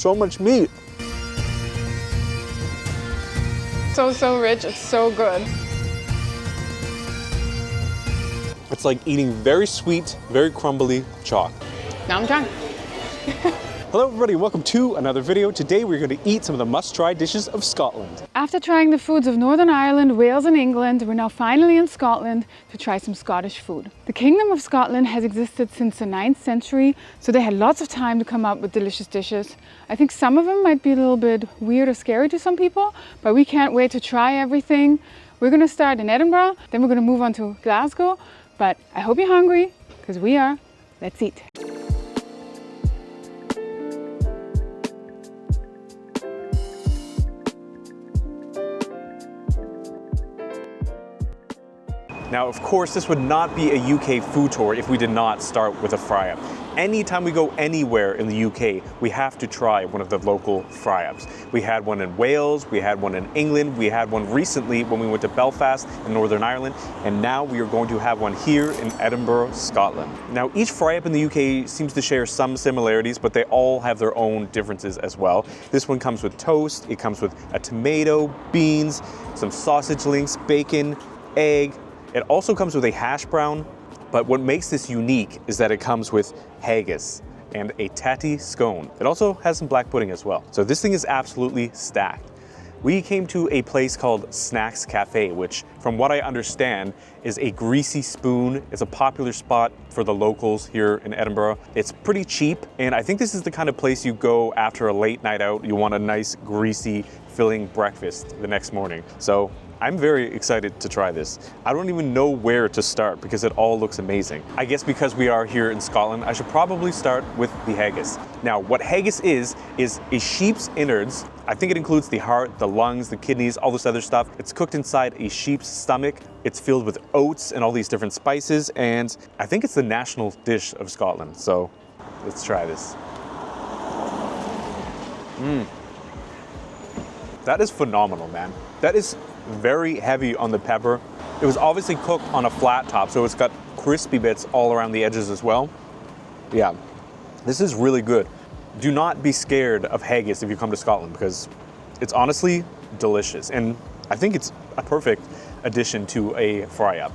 so much meat. So rich, it's so good. It's like eating very sweet, very crumbly chalk. Now I'm trying. Hello everybody, welcome to another video. Today we're going to eat some of the must-try dishes of Scotland. After trying the foods of Northern Ireland, Wales and England, we're now finally in Scotland to try some Scottish food. The Kingdom of Scotland has existed since the 9th century, so they had lots of time to come up with delicious dishes. I think some of them might be a little bit weird or scary to some people, but we can't wait to try everything. We're going to start in Edinburgh, then we're going to move on to Glasgow, but I hope you're hungry, because we are. Let's eat. Now, of course, this would not be a UK food tour if we did not start with a fry-up. Anytime we go anywhere in the UK, we have to try one of the local fry-ups. We had one in Wales, we had one in England, we had one recently when we went to Belfast in Northern Ireland, and now we are going to have one here in Edinburgh, Scotland. Now, each fry-up in the UK seems to share some similarities, but they all have their own differences as well. This one comes with toast, it comes with a tomato, beans, some sausage links, bacon, egg. It also comes with a hash brown, but what makes this unique is that it comes with haggis and a tatty scone. It also has some black pudding as well. So this thing is absolutely stacked. We came to a place called Snax Cafe, which from what I understand is a greasy spoon. It's a popular spot for the locals here in Edinburgh. It's pretty cheap, and I think this is the kind of place you go after a late night out. You want a nice, greasy, filling breakfast the next morning. So I'm very excited to try this. I don't even know where to start because it all looks amazing. I guess because we are here in Scotland, I should probably start with the haggis. Now, what haggis is a sheep's innards. I think it includes the heart, the lungs, the kidneys, all this other stuff. It's cooked inside a sheep's stomach. It's filled with oats and all these different spices, and I think it's the national dish of Scotland. So let's try this. That is phenomenal, man. That is very heavy on the pepper. It was obviously cooked on a flat top, so it's got crispy bits all around the edges as well. Yeah, this is really good. Do not be scared of haggis if you come to Scotland because it's honestly delicious, and I think it's a perfect addition to a fry-up.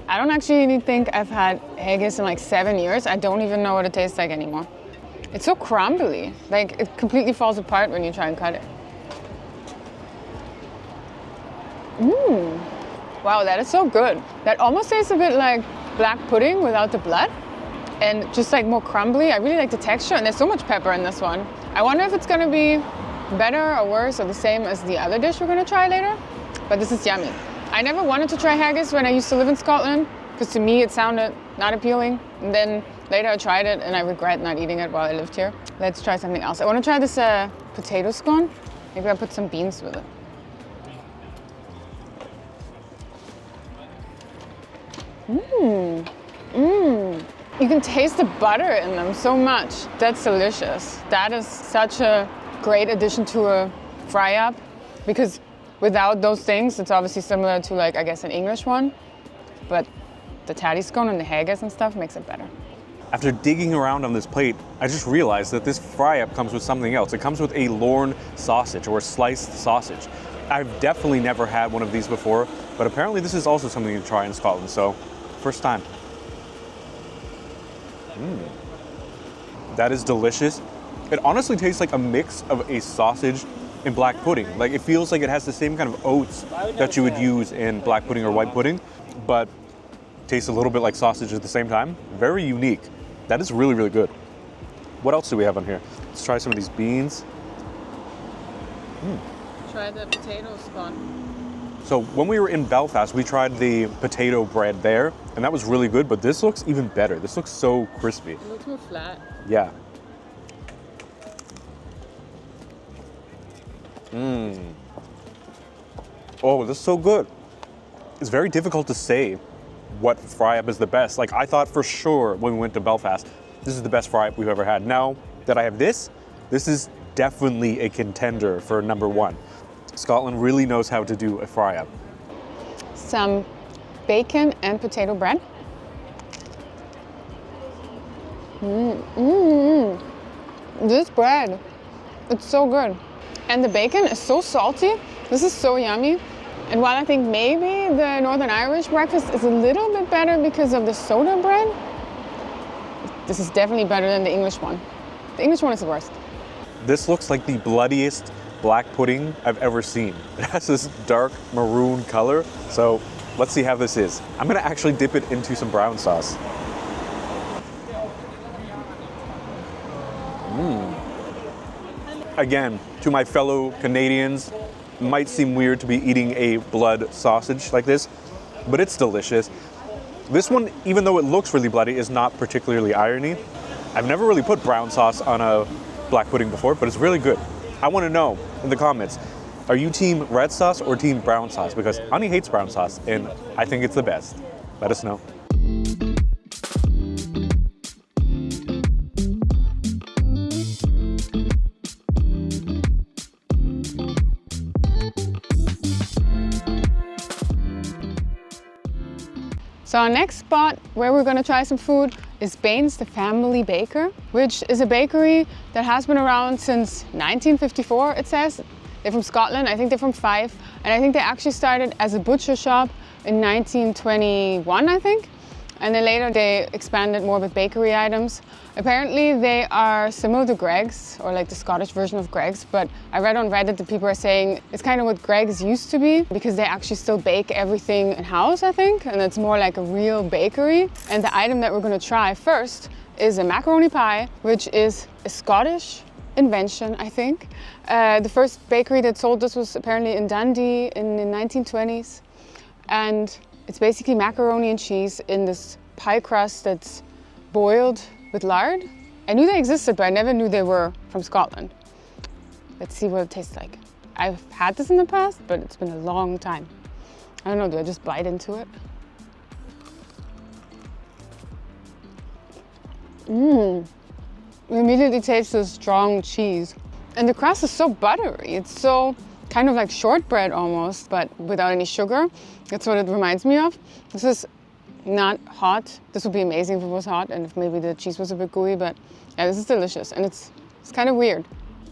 I don't actually think I've had haggis in like 7 years. I don't even know what it tastes like anymore. It's so crumbly, like it completely falls apart when you try and cut it. Wow, that is so good. That almost tastes a bit like black pudding without the blood and just like more crumbly. I really like the texture, and there's so much pepper in this one. I wonder if it's gonna be better or worse or the same as the other dish we're gonna try later, but this is yummy. I never wanted to try haggis when I used to live in Scotland because to me it sounded not appealing, and then later I tried it and I regret not eating it while I lived here. Let's try something else. I want to try this potato scone. Maybe I'll put some beans with it. You can taste the butter in them so much. That's delicious. That is such a great addition to a fry-up because without those things, it's obviously similar to like, I guess, an English one, but the tatty scone and the haggis and stuff makes it better. After digging around on this plate, I just realized that this fry-up comes with something else. It comes with a Lorne sausage or sliced sausage. I've definitely never had one of these before, but apparently this is also something to try in Scotland, so first time. That is delicious. It honestly tastes like a mix of a sausage and black pudding. Like it feels like it has the same kind of oats that you would use in black pudding or white pudding, but tastes a little bit like sausage at the same time. Very unique. That is really, really good. What else do we have on here? Let's try some of these beans. Try the potato scone. So when we were in Belfast, we tried the potato bread there, and that was really good, but this looks even better. This looks so crispy. It looks more flat. Yeah. Oh, this is so good. It's very difficult to say what fry-up is the best. Like I thought for sure when we went to Belfast, this is the best fry-up we've ever had. Now that I have this is definitely a contender for number one. Scotland really knows how to do a fry-up. Some bacon and potato bread. This bread It's so good. And the bacon is so salty. This is so yummy. And while I think maybe the Northern Irish breakfast is a little bit better because of the soda bread, this is definitely better than the English one. The English one is the worst. This looks like the bloodiest black pudding I've ever seen. It has this dark maroon color, so let's see how this is. I'm gonna actually dip it into some brown sauce. Again, to my fellow Canadians, it might seem weird to be eating a blood sausage like this, but it's delicious. This one, even though it looks really bloody, is not particularly irony. I've never really put brown sauce on a black pudding before, but it's really good. I want to know in the comments, are you team red sauce or team brown sauce? Because Ani hates brown sauce, and I think it's the best. Let us know. So our next spot where we're gonna try some food is Bayne's the Family Baker, which is a bakery that has been around since 1954, it says. They're from Scotland, I think they're from Fife, and I think they actually started as a butcher shop in 1921, I think. And then later they expanded more with bakery items. Apparently they are similar to Greggs, or like the Scottish version of Greggs, but I read on Reddit that people are saying it's kind of what Greggs used to be, because they actually still bake everything in-house, I think, and it's more like a real bakery. And the item that we're gonna try first is a macaroni pie, which is a Scottish invention, I think. The first bakery that sold this was apparently in Dundee in the 1920s. And it's basically macaroni and cheese in this pie crust that's boiled with lard. I knew they existed, but I never knew they were from Scotland. Let's see what it tastes like. I've had this in the past, but it's been a long time. I don't know, do I just bite into it? You immediately taste the strong cheese. And the crust is so buttery. It's so kind of like shortbread almost, but without any sugar. That's what it reminds me of. This is not hot. This would be amazing if it was hot and if maybe the cheese was a bit gooey, but yeah, this is delicious and it's kind of weird.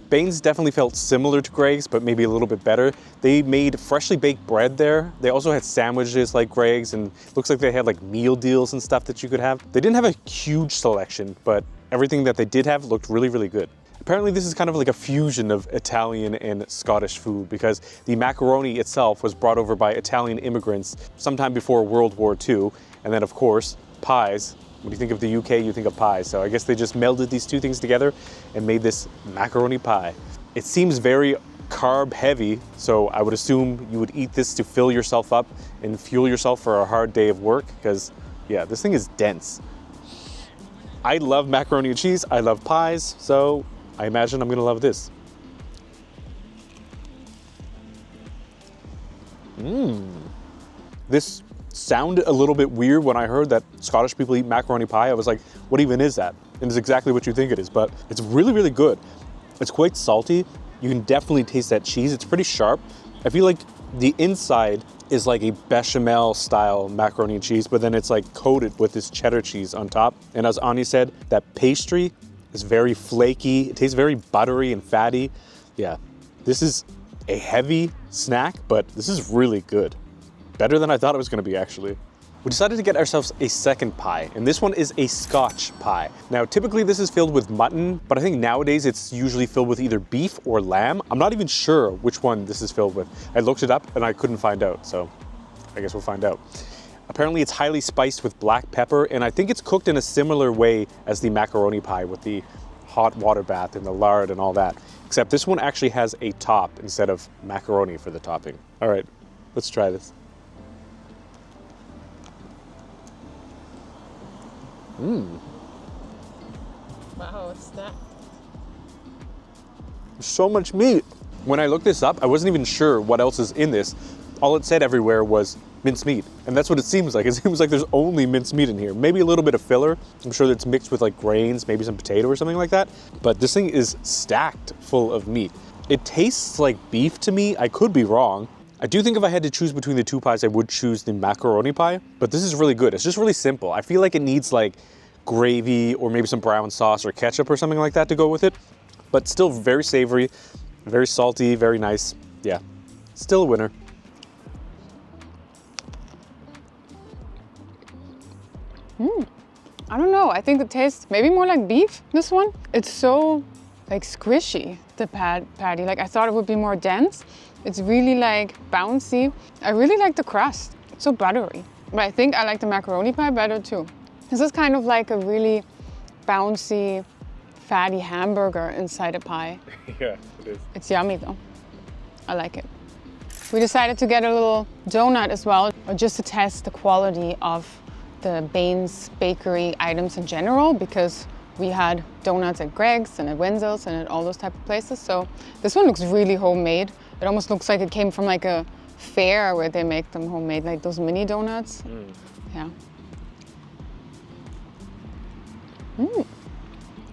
Bayne's definitely felt similar to Greggs, but maybe a little bit better. They made freshly baked bread there. They also had sandwiches like Greggs, and looks like they had like meal deals and stuff that you could have. They didn't have a huge selection, but everything that they did have looked really, really good. Apparently this is kind of like a fusion of Italian and Scottish food, because the macaroni itself was brought over by Italian immigrants sometime before World War II. And then of course, pies. When you think of the UK, you think of pies. So I guess they just melded these two things together and made this macaroni pie. It seems very carb heavy, so I would assume you would eat this to fill yourself up and fuel yourself for a hard day of work, because yeah, this thing is dense. I love macaroni and cheese, I love pies, so I imagine I'm gonna love this. This sounded a little bit weird when I heard that Scottish people eat macaroni pie. I was like, what even is that? And it's exactly what you think it is, but it's really, really good. It's quite salty. You can definitely taste that cheese. It's pretty sharp. I feel like the inside is like a bechamel style macaroni and cheese, but then it's like coated with this cheddar cheese on top. And as Ani said, that pastry is very flaky. It tastes very buttery and fatty. Yeah, this is a heavy snack, but this is really good. Better than I thought it was gonna be, actually. We decided to get ourselves a second pie, and this one is a Scotch pie. Now, typically this is filled with mutton, but I think nowadays it's usually filled with either beef or lamb. I'm not even sure which one this is filled with. I looked it up and I couldn't find out, so I guess we'll find out. Apparently it's highly spiced with black pepper, and I think it's cooked in a similar way as the macaroni pie with the hot water bath and the lard and all that. Except this one actually has a top instead of macaroni for the topping. All right, let's try this. Wow, it's that. So much meat. When I looked this up, I wasn't even sure what else is in this. All it said everywhere was minced meat, and that's what it seems like. It seems like there's only minced meat in here. Maybe a little bit of filler. I'm sure it's mixed with like grains, maybe some potato or something like that. But this thing is stacked full of meat. It tastes like beef to me. I could be wrong. I do think if I had to choose between the two pies, I would choose the macaroni pie, but this is really good. It's just really simple. I feel like it needs like gravy or maybe some brown sauce or ketchup or something like that to go with it. but still very savory, very salty, very nice. Yeah, still a winner. I don't know, I think the taste maybe more like beef, this one. It's so like squishy, the patty. Like I thought it would be more dense. It's really like bouncy. I really like the crust, it's so buttery. But I think I like the macaroni pie better too. This is kind of like a really bouncy, fatty hamburger inside a pie. Yeah, it is. It's yummy though, I like it. We decided to get a little donut as well, just to test the quality of the Bayne's bakery items in general, because we had donuts at Greg's and at Wenzel's and at all those type of places. So this one looks really homemade. It almost looks like it came from like a fair where they make them homemade, like those mini donuts. Yeah.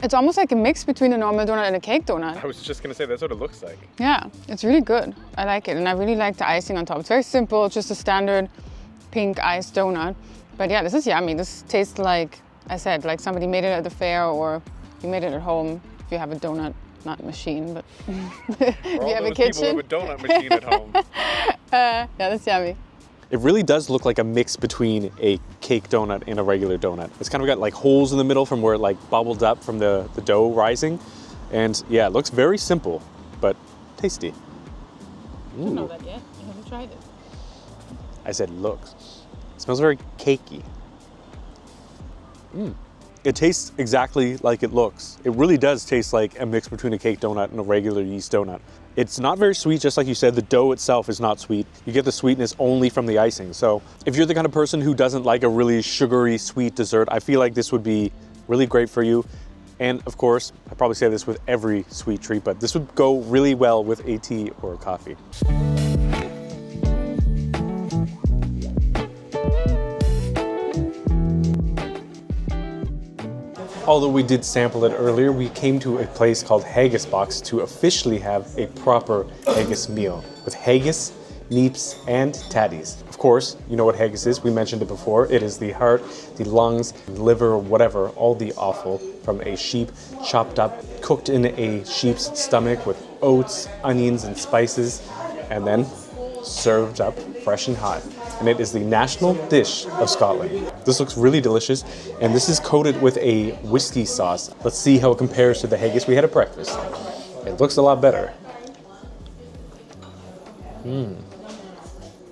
It's almost like a mix between a normal donut and a cake donut. I was just gonna say, that's what it looks like. Yeah, it's really good. I like it, and I really like the icing on top. It's very simple, it's just a standard pink iced donut. But yeah, this is yummy. This tastes like, I said, like somebody made it at the fair, or you made it at home if you have a donut, not machine, but if you have a kitchen. People with a donut machine at home. Yeah, that's yummy. It really does look like a mix between a cake donut and a regular donut. It's kind of got like holes in the middle from where it like bubbled up from the dough rising. And yeah, it looks very simple, but tasty. I don't know that yet. I haven't tried it. I said looks. It smells very cakey. It tastes exactly like it looks. It really does taste like a mix between a cake donut and a regular yeast donut. It's not very sweet, just like you said. The dough itself is not sweet. You get the sweetness only from the icing. So if you're the kind of person who doesn't like a really sugary, sweet dessert, I feel like this would be really great for you. And of course, I probably say this with every sweet treat, but this would go really well with a tea or a coffee. Although we did sample it earlier, we came to a place called Haggis Box to officially have a proper haggis meal with haggis, neeps, and tatties. Of course, you know what haggis is. We mentioned it before. It is the heart, the lungs, liver, whatever, all the offal from a sheep, chopped up, cooked in a sheep's stomach with oats, onions, and spices, and then served up fresh and hot. And it is the national dish of Scotland. This looks really delicious, and this is coated with a whiskey sauce. Let's see how it compares to the haggis we had at breakfast. It looks a lot better.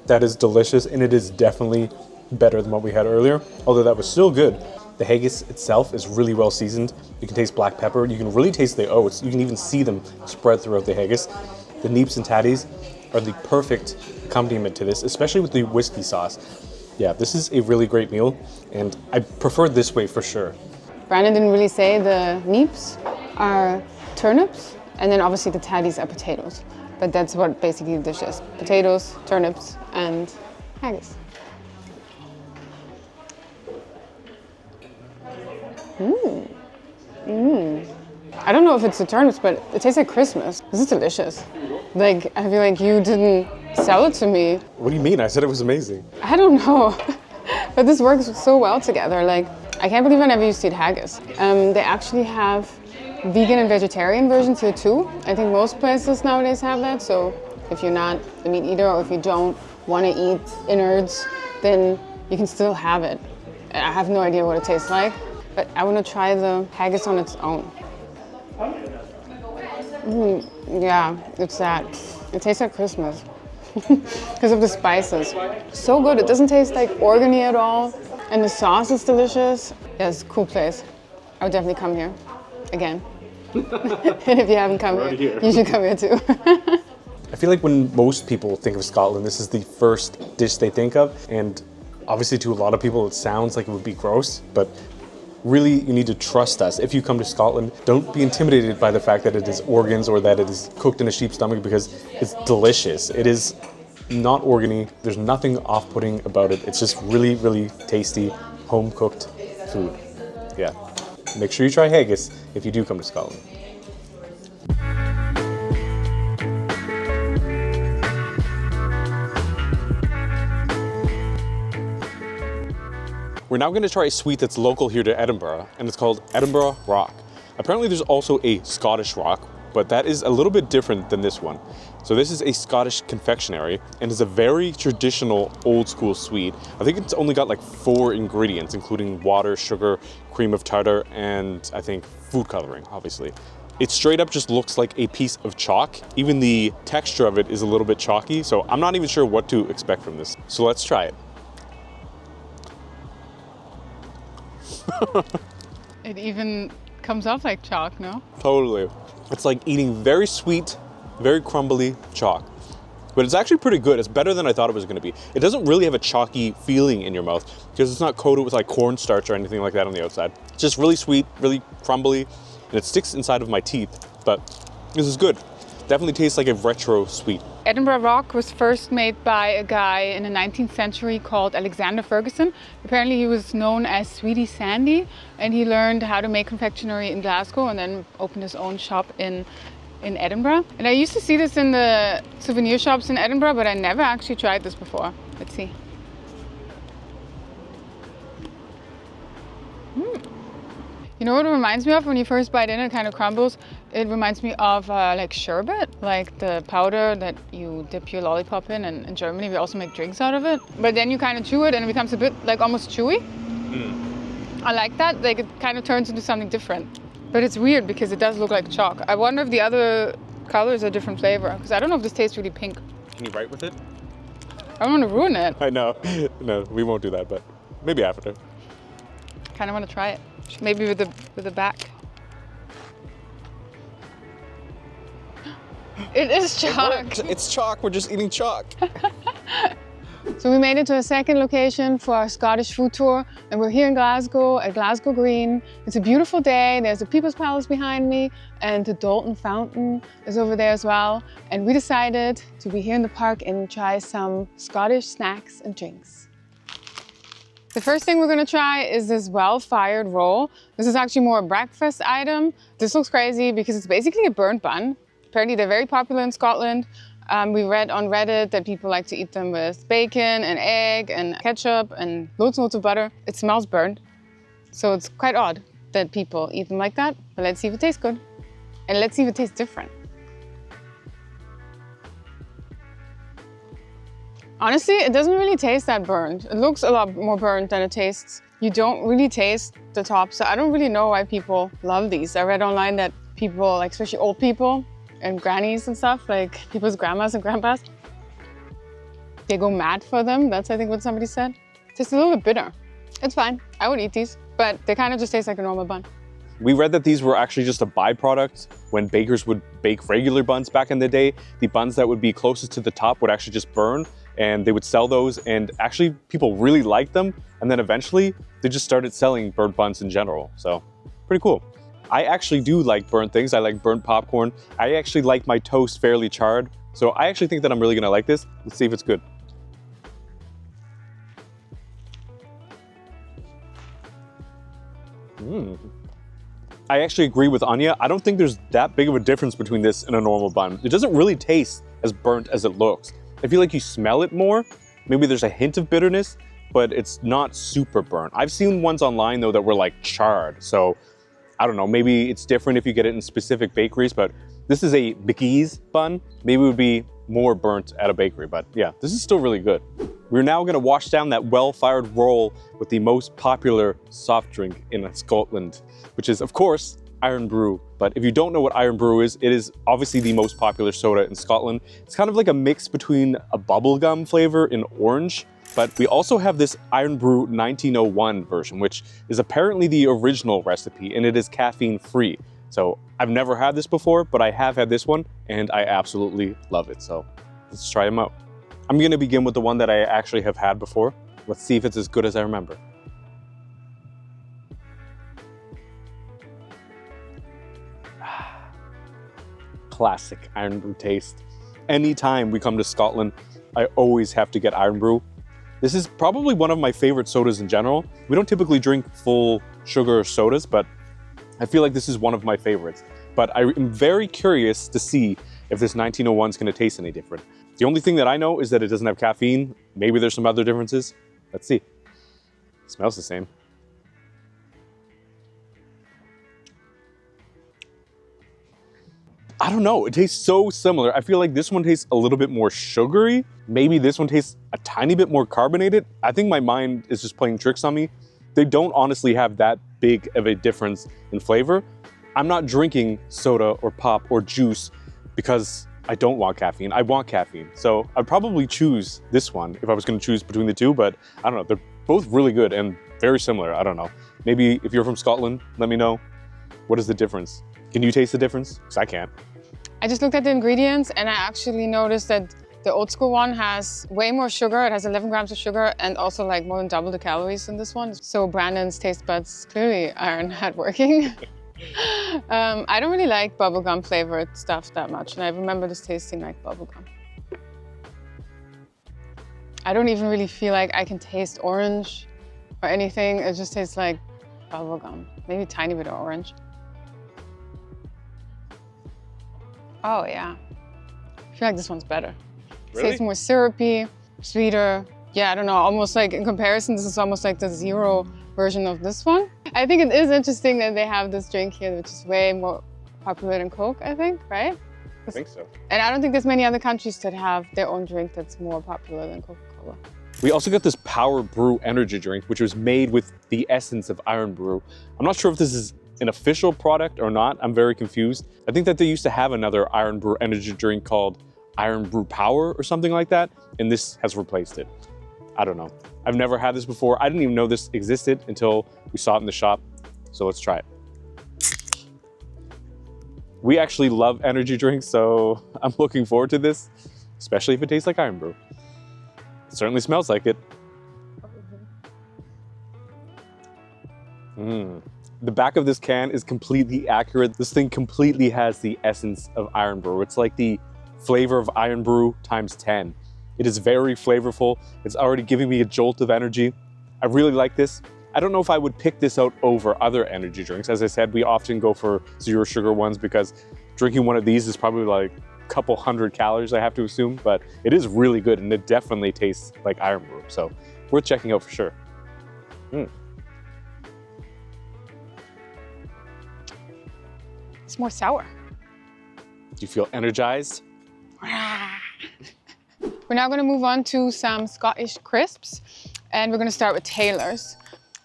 That is delicious, and it is definitely better than what we had earlier, although that was still good. The haggis itself is really well seasoned. You can taste black pepper. You can really taste the oats. You can even see them spread throughout the haggis. The neeps and tatties are the perfect accompaniment to this, especially with the whiskey sauce. Yeah, this is a really great meal, and I prefer it this way for sure. Brandon didn't really say the neeps are turnips, and then obviously the tatties are potatoes. But that's what basically the dish is. Potatoes, turnips, and haggis. I don't know if it's the turnips, but it tastes like Christmas. This is delicious. Like, I feel like you didn't sell it to me. What do you mean? I said it was amazing. I don't know, but this works so well together. Like, I can't believe I never used to eat haggis. They actually have vegan and vegetarian versions here too. I think most places nowadays have that. So if you're not a meat eater, or if you don't want to eat innards, then you can still have it. I have no idea what it tastes like, but I want to try the haggis on its own. Yeah, it's that. It tastes like Christmas because of the spices. So good. It doesn't taste like organy at all, and the sauce is delicious. Yeah, it's a cool place. I would definitely come here again. And if you haven't come here, you should come here too. I feel like when most people think of Scotland, this is the first dish they think of, and obviously to a lot of people it sounds like it would be gross, but really you need to trust us. If you come to Scotland, don't be intimidated by the fact that it is organs or that it is cooked in a sheep's stomach, because it's delicious. It is not organy. There's nothing off-putting about it. It's just really, really tasty, home-cooked food. Yeah. Make sure you try haggis if you do come to Scotland. We're now going to try a sweet that's local here to Edinburgh, and it's called Edinburgh Rock. Apparently there's also a Scottish rock, but that is a little bit different than this one. So this is a Scottish confectionery and is a very traditional old school sweet. I think it's only got like 4 ingredients, including water, sugar, cream of tartar, and I think food coloring, obviously. It straight up just looks like a piece of chalk. Even the texture of it is a little bit chalky, so I'm not even sure what to expect from this. So let's try it. It even comes off like chalk, no? Totally. It's like eating very sweet, very crumbly chalk. But it's actually pretty good. It's better than I thought it was gonna be. It doesn't really have a chalky feeling in your mouth because it's not coated with like cornstarch or anything like that on the outside. It's just really sweet, really crumbly, and it sticks inside of my teeth. But this is good. Definitely tastes like a retro sweet. Edinburgh Rock was first made by a guy in the 19th century called Alexander Ferguson. Apparently he was known as Sweetie Sandy, and he learned how to make confectionery in Glasgow and then opened his own shop in Edinburgh. And I used to see this in the souvenir shops in Edinburgh, but I never actually tried this before. Let's see. You know what it reminds me of when you first bite in, it kind of crumbles? It reminds me of like sherbet, like the powder that you dip your lollipop in. And in Germany, we also make drinks out of it. But then you kind of chew it and it becomes a bit like almost chewy. I like that, like it kind of turns into something different. But it's weird because it does look like chalk. I wonder if the other colors are different flavor, because I don't know if this tastes really pink. Can you write with it? I don't want to ruin it. I know. No, we won't do that, but maybe after. Kind of want to try it. Maybe with the back. It is chalk. It's chalk. We're just eating chalk. So we made it to a second location for our Scottish food tour, and we're here in Glasgow at Glasgow Green. It's a beautiful day. There's the People's Palace behind me, and the Dalton Fountain is over there as well. And we decided to be here in the park and try some Scottish snacks and drinks. The first thing we're gonna try is this well-fired roll. This is actually more a breakfast item. This looks crazy because it's basically a burnt bun. Apparently they're very popular in Scotland. We read on Reddit that people like to eat them with bacon and egg and ketchup and loads and loads of butter. It smells burnt, so it's quite odd that people eat them like that. But let's see if it tastes good. And let's see if it tastes different. Honestly, it doesn't really taste that burnt. It looks a lot more burnt than it tastes. You don't really taste the top, so I don't really know why people love these. I read online that people, like especially old people and grannies and stuff, like people's grandmas and grandpas, they go mad for them. That's, I think, what somebody said. Tastes a little bit bitter. It's fine. I would eat these, but they kind of just taste like a normal bun. We read that these were actually just a byproduct when bakers would bake regular buns back in the day. The buns that would be closest to the top would actually just burn, and they would sell those, and actually people really liked them, and then eventually they just started selling burnt buns in general. So pretty cool. I actually do like burnt things. I like burnt popcorn. I actually like my toast fairly charred, so I actually think that I'm really gonna like this. Let's see if it's good. I actually agree with Anya. I don't think there's that big of a difference between this and a normal bun. It doesn't really taste as burnt as it looks. I feel like you smell it more. Maybe there's a hint of bitterness, but it's not super burnt. I've seen ones online though that were like charred. So I don't know, maybe it's different if you get it in specific bakeries, but this is a Mickey's bun. Maybe it would be more burnt at a bakery, but yeah, this is still really good. We're now gonna wash down that well-fired roll with the most popular soft drink in Scotland, which is of course Irn-Bru. But if you don't know what Irn-Bru is, it is obviously the most popular soda in Scotland. It's kind of like a mix between a bubblegum flavor and orange. But we also have this Irn-Bru 1901 version, which is apparently the original recipe, and it is caffeine free. So I've never had this before, but I have had this one and I absolutely love it. So let's try them out. I'm gonna begin with the one that I actually have had before. Let's see if it's as good as I remember. Classic Irn-Bru taste. Anytime we come to Scotland, I always have to get Irn-Bru. This is probably one of my favorite sodas in general. We don't typically drink full sugar sodas, but I feel like this is one of my favorites. But I am very curious to see if this 1901 is going to taste any different. The only thing that I know is that it doesn't have caffeine. Maybe there's some other differences. Let's see. It smells the same. I don't know, it tastes so similar. I feel like this one tastes a little bit more sugary. Maybe this one tastes a tiny bit more carbonated. I think my mind is just playing tricks on me. They don't honestly have that big of a difference in flavor. I'm not drinking soda or pop or juice because I don't want caffeine. I want caffeine. So I'd probably choose this one if I was gonna choose between the two, but I don't know, they're both really good and very similar. I don't know. Maybe if you're from Scotland, let me know. What is the difference? Can you taste the difference? Because I can't. I just looked at the ingredients and I actually noticed that the old school one has way more sugar. It has 11 grams of sugar and also like more than double the calories in this one. So Brandon's taste buds clearly aren't working. I don't really like bubblegum flavored stuff that much. And I remember this tasting like bubblegum. I don't even really feel like I can taste orange or anything. It just tastes like bubblegum. Maybe a tiny bit of orange. Oh yeah, I feel like this one's better. Really? It tastes more syrupy, sweeter. Yeah, I don't know, almost like in comparison, this is almost like the zero version of this one. I think it is interesting that they have this drink here, which is way more popular than Coke, I think, right? I think so. And I don't think there's many other countries that have their own drink that's more popular than Coca-Cola. We also got this Power Brew energy drink, which was made with the essence of Irn-Bru. I'm not sure if this is an official product or not. I'm very confused. I think that they used to have another Irn-Bru energy drink called Irn-Bru Power or something like that, and this has replaced it. I don't know. I've never had this before. I didn't even know this existed until we saw it in the shop. So let's try it. We actually love energy drinks, so I'm looking forward to this, especially if it tastes like Irn-Bru. It certainly smells like it. The back of this can is completely accurate. This thing completely has the essence of Irn-Bru. It's like the flavor of Irn-Bru times 10. It is very flavorful. It's already giving me a jolt of energy. I really like this. I don't know if I would pick this out over other energy drinks. As I said, we often go for zero sugar ones because drinking one of these is probably like a couple hundred calories, I have to assume, but it is really good and it definitely tastes like Irn-Bru. So worth checking out for sure. It's more sour. Do you feel energized? We're now going to move on to some Scottish crisps, and we're going to start with Taylor's.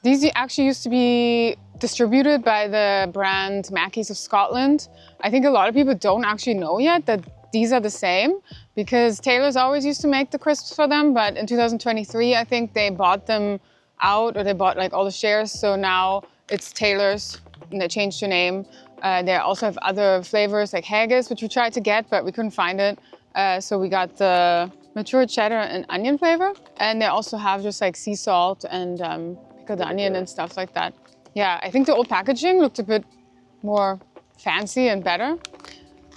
These actually used to be distributed by the brand Haggis of Scotland. I think a lot of people don't actually know yet that these are the same, because Taylor's always used to make the crisps for them, but in 2023 I think they bought them out, or they bought like all the shares, so now it's Taylor's and they changed their name. They also have other flavors like haggis, which we tried to get, but we couldn't find it. So we got the mature cheddar and onion flavor. And they also have just like sea salt and pickled onion and stuff like that. Yeah, I think the old packaging looked a bit more fancy and better.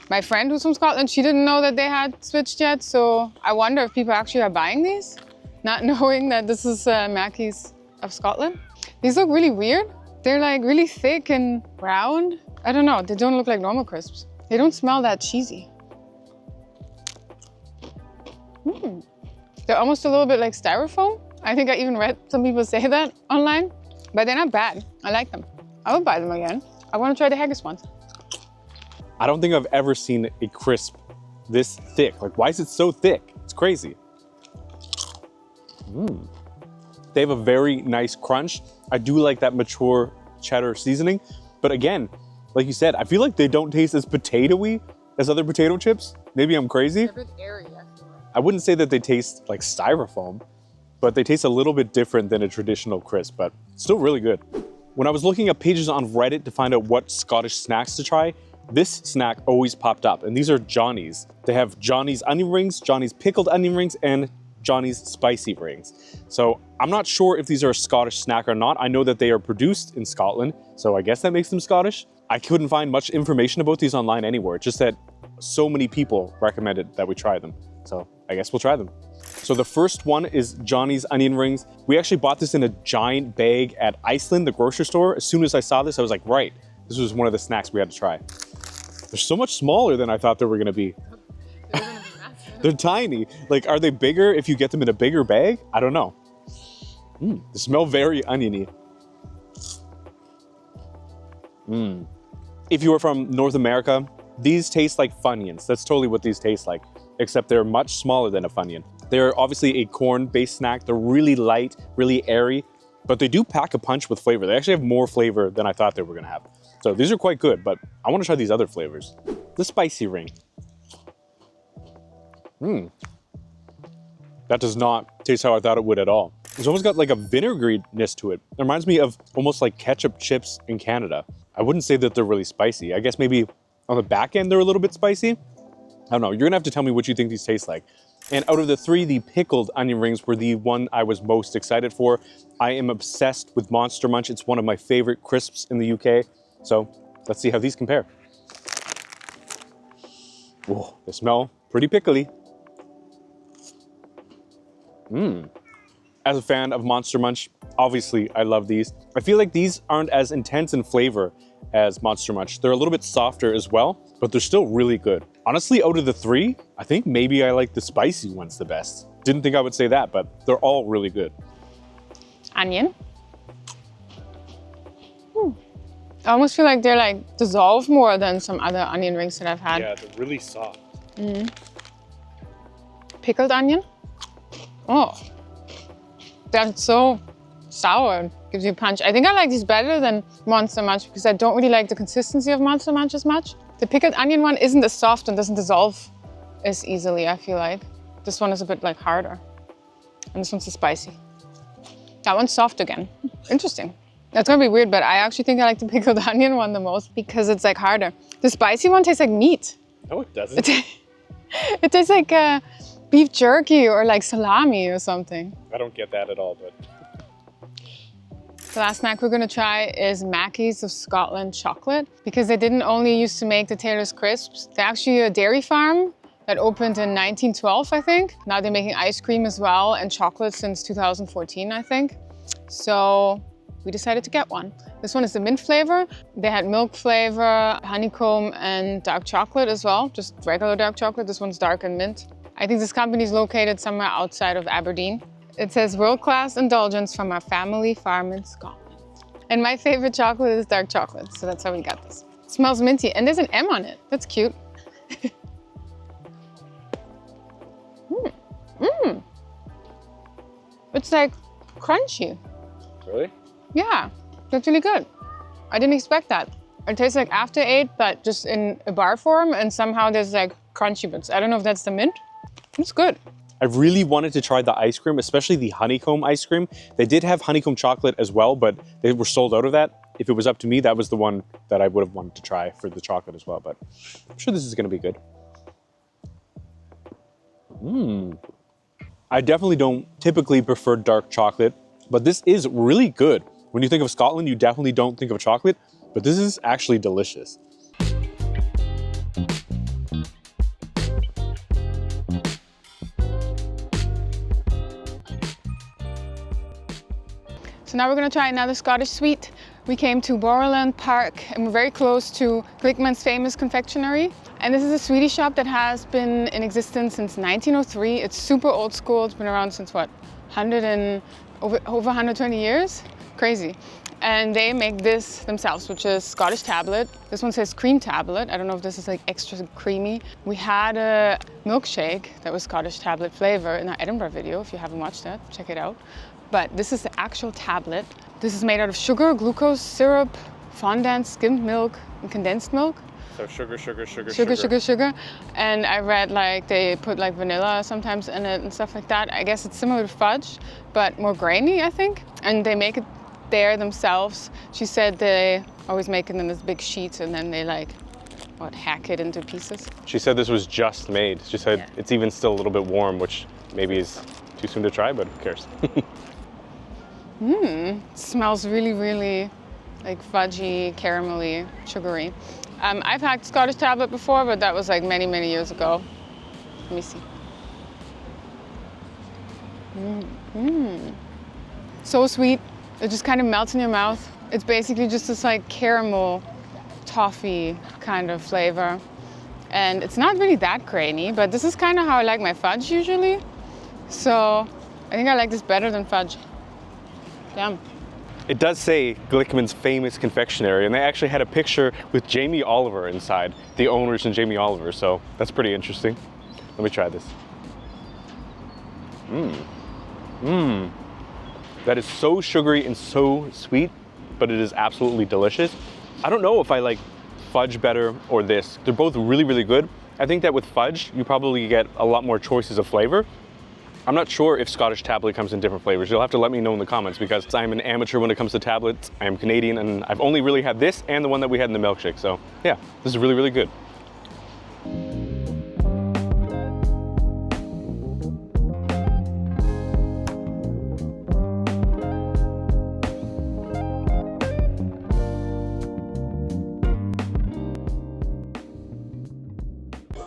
My friend who's from Scotland, she didn't know that they had switched yet. So I wonder if people actually are buying these, not knowing that this is Haggis of Scotland. These look really weird. They're like really thick and round. I don't know, they don't look like normal crisps. They don't smell that cheesy. They're almost a little bit like styrofoam. I think I even read some people say that online, but they're not bad. I like them. I would buy them again. I want to try the haggis ones. I don't think I've ever seen a crisp this thick. Like, why is it so thick? It's crazy. They have a very nice crunch. I do like that mature cheddar seasoning, but again, like you said, I feel like they don't taste as potato-y as other potato chips. Maybe I'm crazy. They're a bit airy, actually. I wouldn't say that they taste like styrofoam, but they taste a little bit different than a traditional crisp, but still really good. When I was looking up pages on Reddit to find out what Scottish snacks to try, this snack always popped up, and these are Johnny's. They have Johnny's onion rings, Johnny's pickled onion rings, and Johnny's spicy rings. So I'm not sure if these are a Scottish snack or not. I know that they are produced in Scotland, so I guess that makes them Scottish. I couldn't find much information about these online anywhere, just that so many people recommended that we try them. So I guess we'll try them. So the first one is Johnny's onion rings. We actually bought this in a giant bag at Iceland, the grocery store. As soon as I saw this, I was like, right, this was one of the snacks we had to try. They're so much smaller than I thought they were gonna be. They're gonna be massive. They're tiny. Like, are they bigger if you get them in a bigger bag? I don't know. They smell very oniony. If you are from North America, These taste like Funyuns. That's totally what these taste like, except they're much smaller than a Funyun. They're obviously a corn-based snack. They're really light, really airy, but they do pack a punch with flavor. They actually have more flavor than I thought they were gonna have. So these are quite good, but I wanna try these other flavors. The spicy ring. That does not taste how I thought it would at all. It's almost got like a vinegariness to it. It reminds me of almost like ketchup chips in Canada. I wouldn't say that they're really spicy. I guess maybe on the back end, they're a little bit spicy. I don't know, you're gonna have to tell me what you think these taste like. And out of the three, the pickled onion rings were the one I was most excited for. I am obsessed with Monster Munch. It's one of my favorite crisps in the UK. So let's see how these compare. Whoa, they smell pretty pickly. As a fan of Monster Munch, obviously I love these. I feel like these aren't as intense in flavor as Monster Munch. They're a little bit softer as well, but they're still really good. Honestly, out of the three, I think maybe I like the spicy ones the best. Didn't think I would say that, but they're all really good. Onion. I almost feel like they're like dissolve more than some other onion rings that I've had. Yeah, they're really soft. Pickled onion. Oh, that's so sour. Gives you a punch. I think I like these better than Monster Munch because I don't really like the consistency of Monster Munch as much. The pickled onion one isn't as soft and doesn't dissolve as easily, I feel like. This one is a bit like harder. And this one's the spicy. That one's soft again. Interesting. That's gonna be weird, but I actually think I like the pickled onion one the most because it's like harder. The spicy one tastes like meat. No, it doesn't. It tastes like beef jerky or like salami or something. I don't get that at all, but. The last snack we're gonna try is Mackey's of Scotland chocolate because they didn't only used to make the Taylor's crisps. They're actually a dairy farm that opened in 1912, I think. Now they're making ice cream as well and chocolate since 2014, I think. So we decided to get one. This one is the mint flavor. They had milk flavor, honeycomb, and dark chocolate as well, just regular dark chocolate. This one's dark and mint. I think this company is located somewhere outside of Aberdeen. It says world-class indulgence from our family farm in Scotland. And my favorite chocolate is dark chocolate, so that's how we got this. It smells minty, and there's an M on it. That's cute. It's like crunchy. Really? Yeah, that's really good. I didn't expect that. It tastes like After Eight, but just in a bar form, and somehow there's like crunchy bits. I don't know if that's the mint. It's good. I really wanted to try the ice cream, especially the honeycomb ice cream. They did have honeycomb chocolate as well, but they were sold out of that. If it was up to me, that was the one that I would have wanted to try for the chocolate as well, but I'm sure this is gonna be good. I definitely don't typically prefer dark chocolate, but this is really good. When you think of Scotland, you definitely don't think of chocolate, but this is actually delicious. So now we're gonna try another Scottish sweet. We came to Borland Park and we're very close to Glickman's famous confectionery. And this is a sweetie shop that has been in existence since 1903. It's super old school. It's been around since what, over 120 years? Crazy. And they make this themselves, which is Scottish tablet. This one says cream tablet. I don't know if this is like extra creamy. We had a milkshake that was Scottish tablet flavor in our Edinburgh video. If you haven't watched that, check it out. But this is the actual tablet. This is made out of sugar, glucose, syrup, fondant, skimmed milk, and condensed milk. So sugar. Sugar. And I read like they put like vanilla sometimes in it and stuff like that. I guess it's similar to fudge, but more grainy, I think. And they make it there themselves. She said they always make it in this big sheets and then they like, hack it into pieces. She said this was just made. She said It's even still a little bit warm, which maybe is too soon to try, but who cares? It smells really, really like fudgy, caramelly, sugary. I've had Scottish tablet before, but that was like many, many years ago. Let me see. So sweet. It just kind of melts in your mouth. It's basically just this like caramel, toffee kind of flavor. And it's not really that grainy, but this is kind of how I like my fudge usually. So I think I like this better than fudge. Yum. It does say Glickman's famous confectionery, and they actually had a picture with Jamie Oliver inside, the owners and Jamie Oliver, so that's pretty interesting. Let me try this. That is so sugary and so sweet, but it is absolutely delicious. I don't know if I like fudge better or this. They're both really, really good. I think that with fudge, you probably get a lot more choices of flavor. I'm not sure if Scottish tablet comes in different flavors. You'll have to let me know in the comments because I'm an amateur when it comes to tablets. I am Canadian and I've only really had this and the one that we had in the milkshake. So yeah, this is really, really good.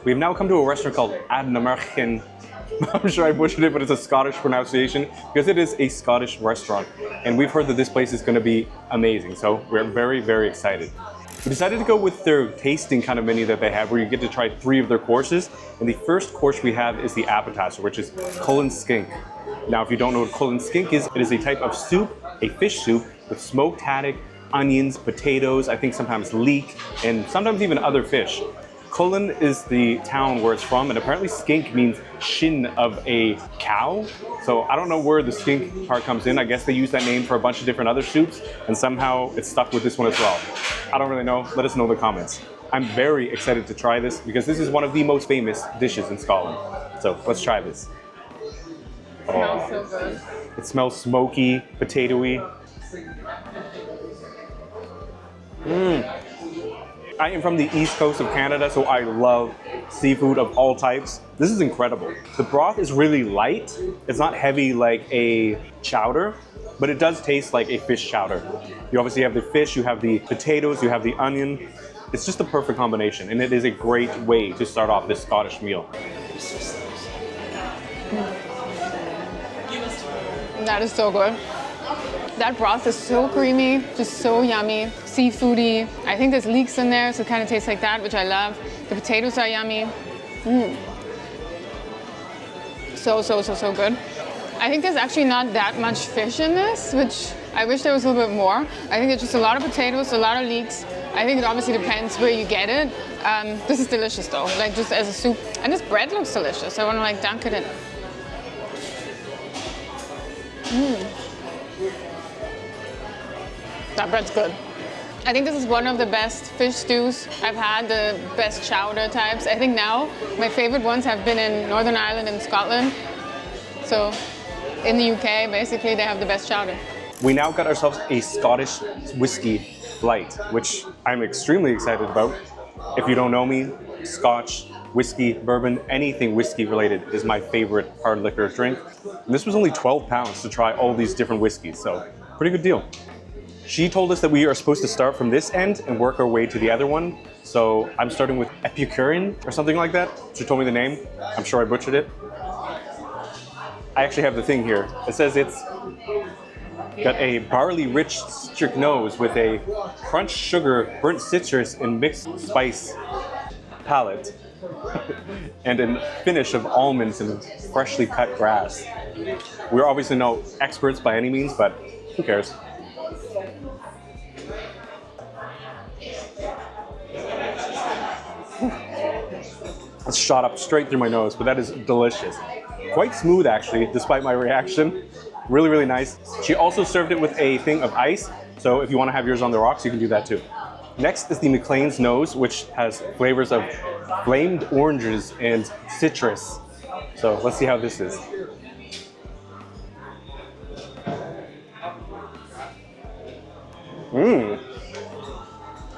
We've now come to a restaurant called Ardnamurchan. I'm sure I butchered it, but it's a Scottish pronunciation because it is a Scottish restaurant. And we've heard that this place is going to be amazing. So we're very, very excited. We decided to go with their tasting kind of menu that they have where you get to try 3 of their courses. And the first course we have is the appetizer, which is Cullen skink. Now, if you don't know what Cullen skink is, it is a type of soup, a fish soup with smoked haddock, onions, potatoes, I think sometimes leek, and sometimes even other fish. Cullen is the town where it's from, and apparently skink means shin of a cow. So I don't know where the skink part comes in. I guess they use that name for a bunch of different other soups, and somehow it's stuck with this one as well. I don't really know. Let us know in the comments. I'm very excited to try this because this is one of the most famous dishes in Scotland. So let's try this. It smells so good. It smells smoky, potatoey. I am from the east coast of Canada, so I love seafood of all types. This is incredible. The broth is really light. It's not heavy like a chowder, but it does taste like a fish chowder. You obviously have the fish, you have the potatoes, you have the onion. It's just a perfect combination, and it is a great way to start off this Scottish meal. That is so good. That broth is so creamy, just so yummy, seafoody. I think there's leeks in there, so it kind of tastes like that, which I love. The potatoes are yummy. So good. I think there's actually not that much fish in this, which I wish there was a little bit more. I think it's just a lot of potatoes, a lot of leeks. I think it obviously depends where you get it. This is delicious though, like just as a soup. And this bread looks delicious. I want to like dunk it in. That bread's good. I think this is one of the best fish stews I've had, the best chowder types. I think now my favorite ones have been in Northern Ireland and Scotland. So in the UK, basically, they have the best chowder. We now got ourselves a Scottish whiskey light, which I'm extremely excited about. If you don't know me, Scotch, whiskey, bourbon, anything whiskey related is my favorite hard liquor drink. And this was only £12 to try all these different whiskeys, so pretty good deal. She told us that we are supposed to start from this end and work our way to the other one. So I'm starting with Epicurean or something like that. She told me the name. I'm sure I butchered it. I actually have the thing here. It says it's got a barley-rich citric nose with a crunched sugar, burnt citrus, and mixed spice palate, and a finish of almonds and freshly cut grass. We're obviously no experts by any means, but who cares? It's shot up straight through my nose, but that is delicious. Quite smooth actually, despite my reaction. Really, really nice. She also served it with a thing of ice, so if you want to have yours on the rocks, you can do that too. Next is the McLean's Nose, which has flavors of flamed oranges and citrus. So let's see how this is.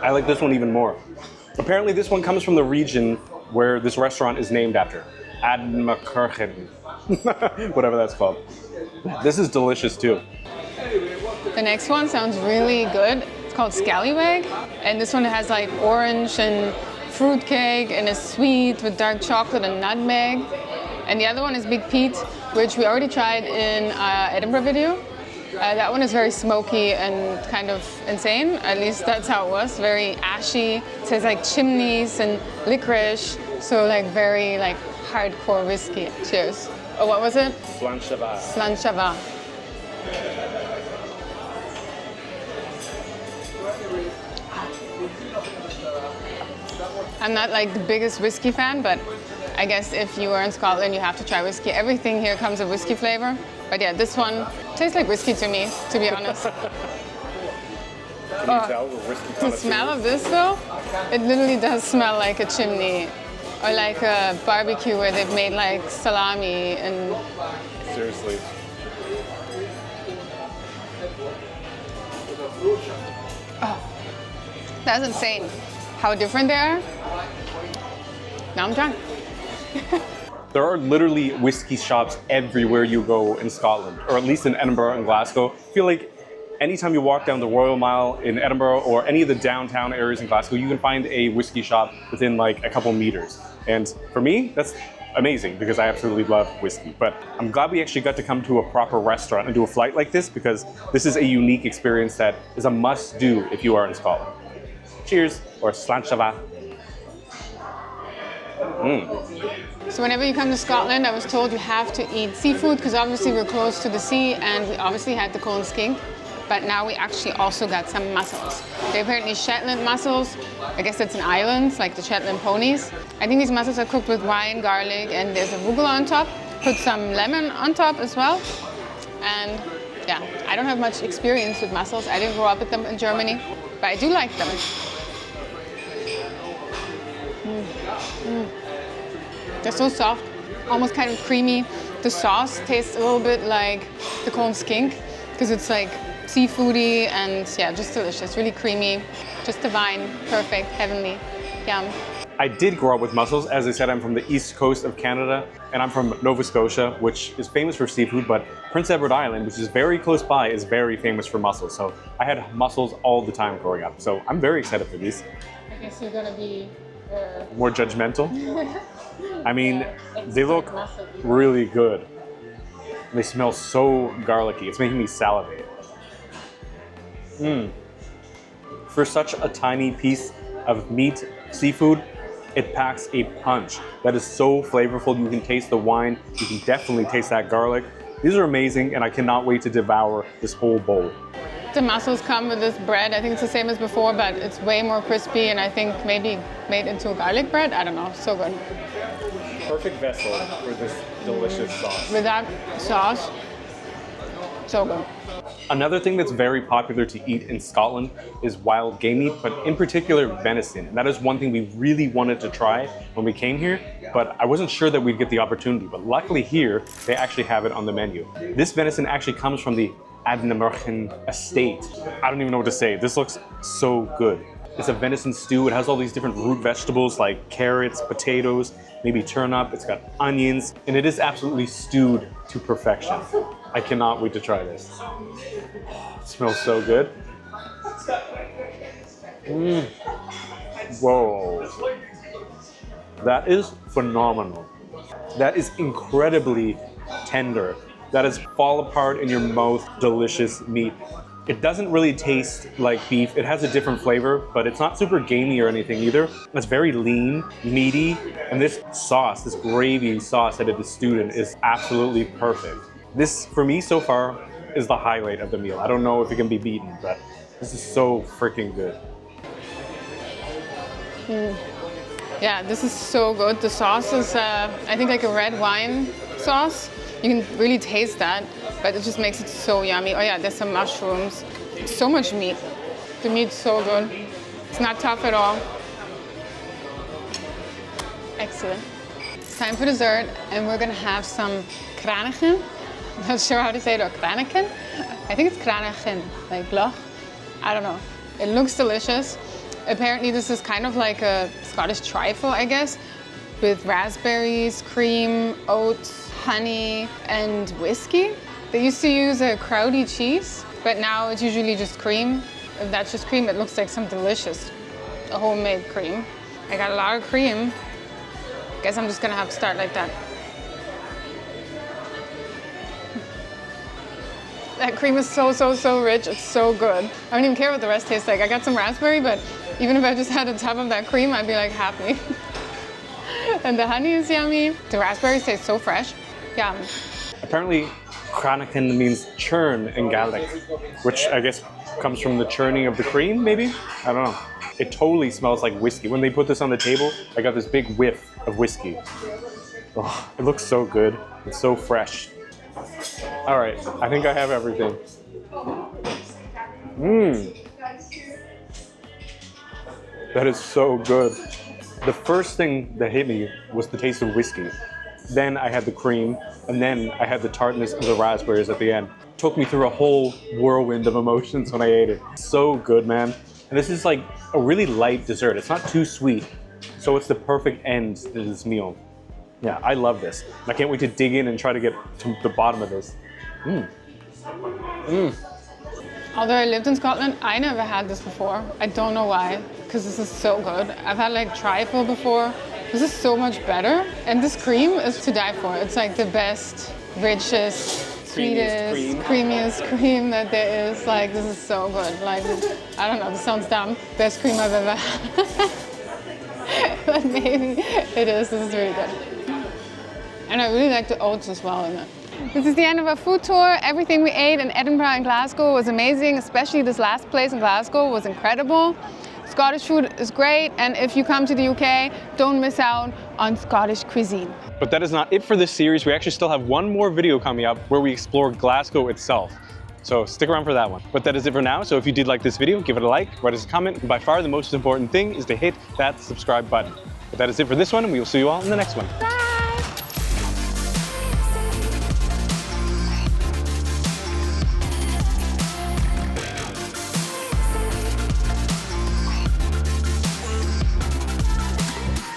I like this one even more. Apparently this one comes from the region where this restaurant is named after. Ardnamurchan. Whatever that's called. This is delicious too. The next one sounds really good. It's called Scallywag. And this one has like orange and fruit cake and is sweet with dark chocolate and nutmeg. And the other one is Big Pete, which we already tried in Edinburgh video. That one is very smoky and kind of insane. At least that's how it was. Very ashy. It says like chimneys and licorice. So like very like hardcore whiskey. Cheers. Oh, what was it? Slanchava. Slanchava. I'm not like the biggest whiskey fan, but I guess if you are in Scotland, you have to try whiskey. Everything here comes with whiskey flavor. But yeah, this one tastes like whiskey to me, to be honest. Can you tell we're whiskey The smell of this though, it literally does smell like a chimney or like a barbecue where they've made like salami and... Seriously. Oh, that's insane. How different they are. Now I'm drunk. There are literally whiskey shops everywhere you go in Scotland, or at least in Edinburgh and Glasgow. I feel like anytime you walk down the Royal Mile in Edinburgh or any of the downtown areas in Glasgow, you can find a whiskey shop within like a couple meters. And for me, that's amazing because I absolutely love whiskey. But I'm glad we actually got to come to a proper restaurant and do a flight like this because this is a unique experience that is a must do if you are in Scotland. Cheers, or slanchava. So whenever you come to Scotland, I was told you have to eat seafood because obviously we're close to the sea and we obviously had the cold skink. But now we actually also got some mussels. They're apparently Shetland mussels. I guess it's an island, like the Shetland ponies. I think these mussels are cooked with wine, garlic, and there's a arugula on top. Put some lemon on top as well. And yeah, I don't have much experience with mussels. I didn't grow up with them in Germany, but I do like them. They're so soft, almost kind of creamy. The sauce tastes a little bit like the corn skink because it's like seafoody and yeah, just delicious, really creamy, just divine, perfect, heavenly, yum. I did grow up with mussels. As I said, I'm from the east coast of Canada and I'm from Nova Scotia, which is famous for seafood, but Prince Edward Island, which is very close by, is very famous for mussels. So I had mussels all the time growing up. So I'm very excited for these. I guess you're gonna be more judgmental. I mean, they look really good. They smell so garlicky. It's making me salivate. For such a tiny piece of meat, seafood, it packs a punch. That is so flavorful. You can taste the wine. You can definitely taste that garlic. These are amazing, and I cannot wait to devour this whole bowl. The mussels come with this bread. I think it's the same as before, but it's way more crispy, and I think maybe made into garlic bread. I don't know. So good. Perfect vessel for this delicious sauce. With that sauce, so good. Another thing that's very popular to eat in Scotland is wild game meat, but in particular venison. And that is one thing we really wanted to try when we came here, but I wasn't sure that we'd get the opportunity. But luckily here, they actually have it on the menu. This venison actually comes from the Ardnamurchan estate. I don't even know what to say. This looks so good. It's a venison stew. It has all these different root vegetables like carrots, potatoes, maybe turnip. It's got onions, and it is absolutely stewed to perfection. I cannot wait to try this. Oh, it smells so good. Whoa. That is phenomenal. That is incredibly tender. That is fall apart in your mouth, delicious meat. It doesn't really taste like beef. It has a different flavor, but it's not super gamey or anything either. It's very lean, meaty, and this sauce, this gravy sauce that it is stewed in is absolutely perfect. This, for me so far, is the highlight of the meal. I don't know if it can be beaten, but this is so freaking good. Yeah, this is so good. The sauce is, I think, like a red wine sauce. You can really taste that, but it just makes it so yummy. Oh yeah, there's some mushrooms. So much meat. The meat's so good. It's not tough at all. Excellent. It's time for dessert, and we're gonna have some kranichen. I'm not sure how to say it, or kranichen. I think it's kranichen, like loch. I don't know. It looks delicious. Apparently this is kind of like a Scottish trifle, I guess, with raspberries, cream, oats, honey, and whiskey. They used to use a crowdy cheese, but now it's usually just cream. If that's just cream, it looks like some delicious homemade cream. I got a lot of cream. Guess I'm just gonna have to start like that. That cream is so rich. It's so good. I don't even care what the rest tastes like. I got some raspberry, but even if I just had a tub of that cream, I'd be like happy. And the honey is yummy. The raspberries taste so fresh. Yum. Apparently, kranichen means churn in Gaelic, which I guess comes from the churning of the cream, maybe? I don't know. It totally smells like whiskey. When they put this on the table, I got this big whiff of whiskey. Oh, it looks so good. It's so fresh. All right, I think I have everything. Mmm. That is so good. The first thing that hit me was the taste of whiskey. Then I had the cream, and then I had the tartness of the raspberries at the end. Took me through a whole whirlwind of emotions when I ate it. So good, man. And this is like a really light dessert. It's not too sweet, so it's the perfect end to this meal. Yeah, I love this. I can't wait to dig in and try to get to the bottom of this. Although I lived in Scotland, I never had this before. I don't know why, because this is so good. I've had like trifle before. This is so much better. And this cream is to die for. It's like the best, richest, sweetest, creamiest cream that there is. Like, this is so good. Like, I don't know, this sounds dumb. Best cream I've ever had. But maybe it is. This is really good. And I really like the oats as well in it. This is the end of our food tour. Everything we ate in Edinburgh and Glasgow was amazing, especially this last place in Glasgow was incredible. Scottish food is great, and if you come to the UK, don't miss out on Scottish cuisine. But that is not it for this series. We actually still have one more video coming up where we explore Glasgow itself. So stick around for that one. But that is it for now. So if you did like this video, give it a like, write us a comment. And by far the most important thing is to hit that subscribe button. But that is it for this one, and we will see you all in the next one. Bye.